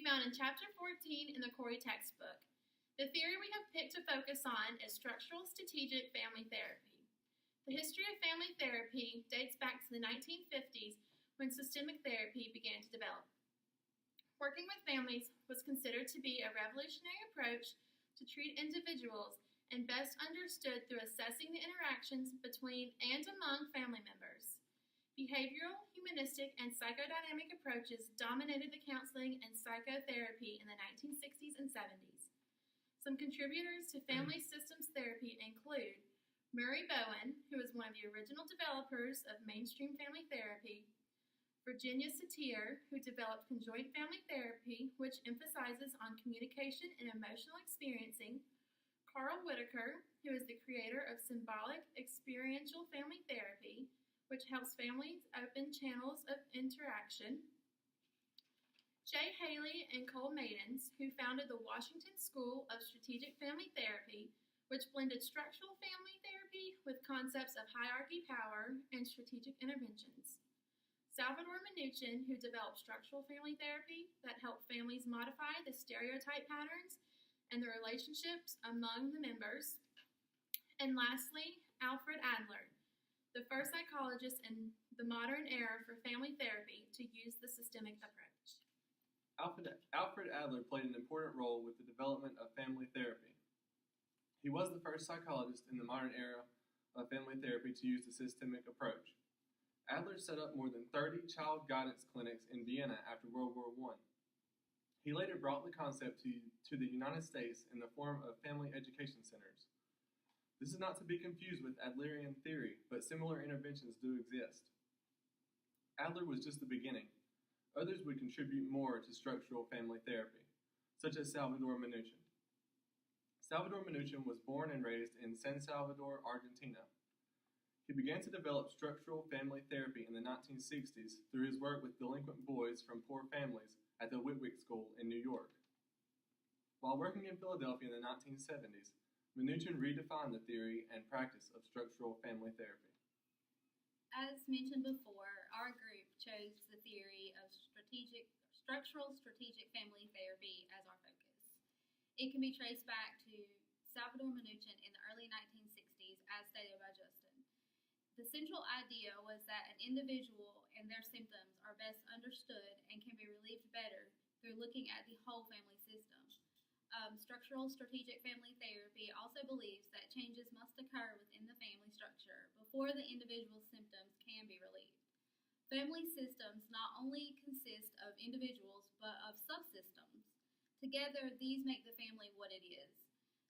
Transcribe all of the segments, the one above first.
found in Chapter 14 in the Corey textbook. The theory we have picked to focus on is structural strategic family therapy. The history of family therapy dates back to the 1950s when systemic therapy began to develop. Working with families was considered to be a revolutionary approach to treat individuals and best understood through assessing the interactions between and among family members. Behavioral, humanistic, and psychodynamic approaches dominated the counseling and psychotherapy in the 1960s and 70s. Some contributors to family systems therapy include Murray Bowen, who was one of the original developers of mainstream family therapy, Virginia Satir, who developed conjoint family therapy, which emphasizes on communication and emotional experiencing, Carl Whitaker, who is the creator of symbolic experiential family therapy, which helps families open channels of interaction, Jay Haley and Cole Maidens, who founded the Washington School of Strategic Family Therapy, which blended structural family therapy with concepts of hierarchy power and strategic interventions. Salvador Minuchin, who developed structural family therapy that helped families modify the stereotype patterns and the relationships among the members. And lastly, Alfred Adler, the first psychologist in the modern era for family therapy to use the systemic approach. Alfred Adler played an important role with the development of family therapy. He was the first psychologist in the modern era of family therapy to use the systemic approach. Adler set up more than 30 child guidance clinics in Vienna after World War I. He later brought the concept to the United States in the form of family education centers. This is not to be confused with Adlerian theory, but similar interventions do exist. Adler was just the beginning. Others would contribute more to structural family therapy, such as Salvador Minuchin. Salvador Minuchin was born and raised in San Salvador, Argentina. He began to develop structural family therapy in the 1960s through his work with delinquent boys from poor families at the Whitwick School in New York. While working in Philadelphia in the 1970s, Minuchin redefined the theory and practice of structural family therapy. As mentioned before, our group chose the theory of structural strategic family therapy as our focus. It can be traced back to Salvador Minuchin in the early 1960s, as stated by Justin. The central idea was that an individual and their symptoms are best understood and can be relieved better through looking at the whole family system. Structural strategic family therapy also believes that changes must occur within the family structure before the individual's symptoms can be relieved. Family systems not only consist of individuals but of subsystems. Together, these make the family what it is.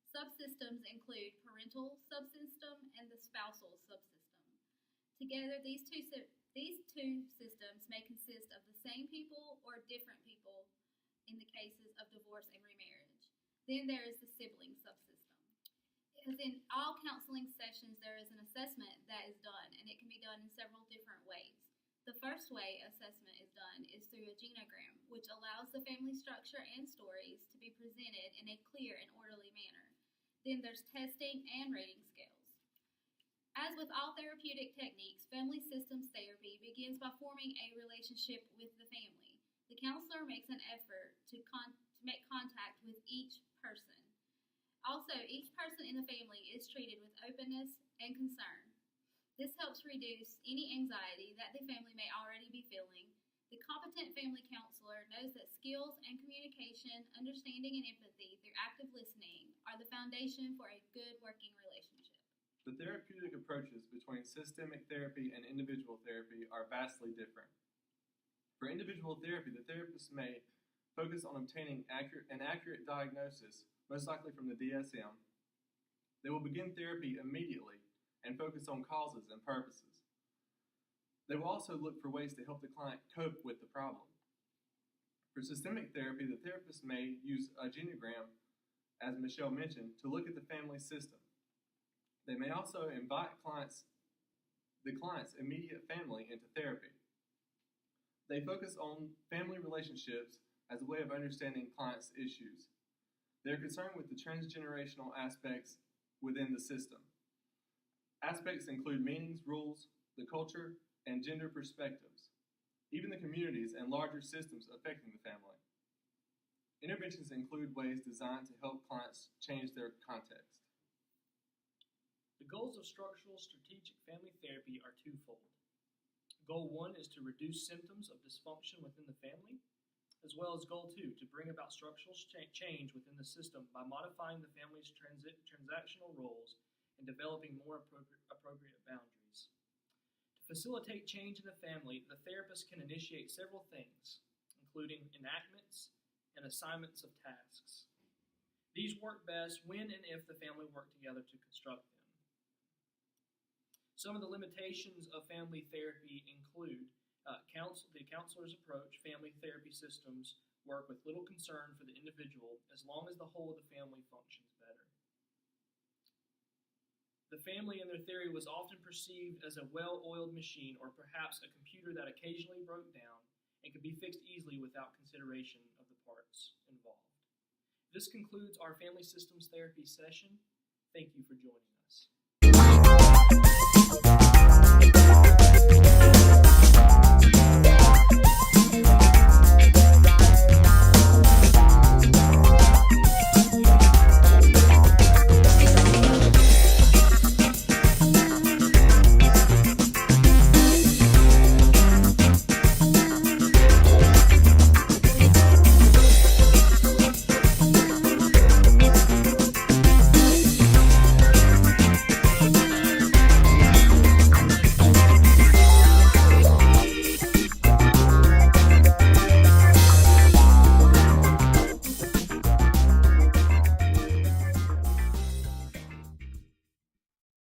Subsystems include parental subsystem and the spousal subsystem. Together, these two systems may consist of the same people or different people in the cases of divorce and remarriage. Then there is the sibling subsystem. As in all counseling sessions, there is an assessment that is done, and it can be done in several different ways. The first way assessment is done is through a genogram, which allows the family structure and stories to be presented in a clear and orderly manner. Then there's testing and rating scales. As with all therapeutic techniques, family systems therapy begins by forming a relationship with the family. The counselor makes an effort to make contact with each person. Also, each person in the family is treated with openness and concern. This helps reduce any anxiety that the family may already be feeling. The competent family counselor knows that skills and communication, understanding, and empathy through active listening are the foundation for a good working relationship. The therapeutic approaches between systemic therapy and individual therapy are vastly different. For individual therapy, the therapist may focus on obtaining an accurate diagnosis, most likely from the DSM. They will begin therapy immediately and focus on causes and purposes. They will also look for ways to help the client cope with the problem. For systemic therapy, the therapist may use a genogram, as Michelle mentioned, to look at the family system. They may also invite the client's immediate family into therapy. They focus on family relationships as a way of understanding clients' issues. They're concerned with the transgenerational aspects within the system. Aspects include meanings, rules, the culture, and gender perspectives, even the communities and larger systems affecting the family. Interventions include ways designed to help clients change their context. The goals of structural strategic family therapy are twofold. Goal 1 is to reduce symptoms of dysfunction within the family, as well as Goal 2, to bring about structural change within the system by modifying the family's transactional roles and developing more appropriate boundaries. To facilitate change in the family, the therapist can initiate several things, including enactments and assignments of tasks. These work best when and if the family work together to construct them. Some of the limitations of family therapy include the counselor's approach. Family therapy systems work with little concern for the individual as long as the whole of the family functions better. The family in their theory was often perceived as a well-oiled machine, or perhaps a computer that occasionally broke down and could be fixed easily without consideration of the parts involved. This concludes our family systems therapy session. Thank you for joining us.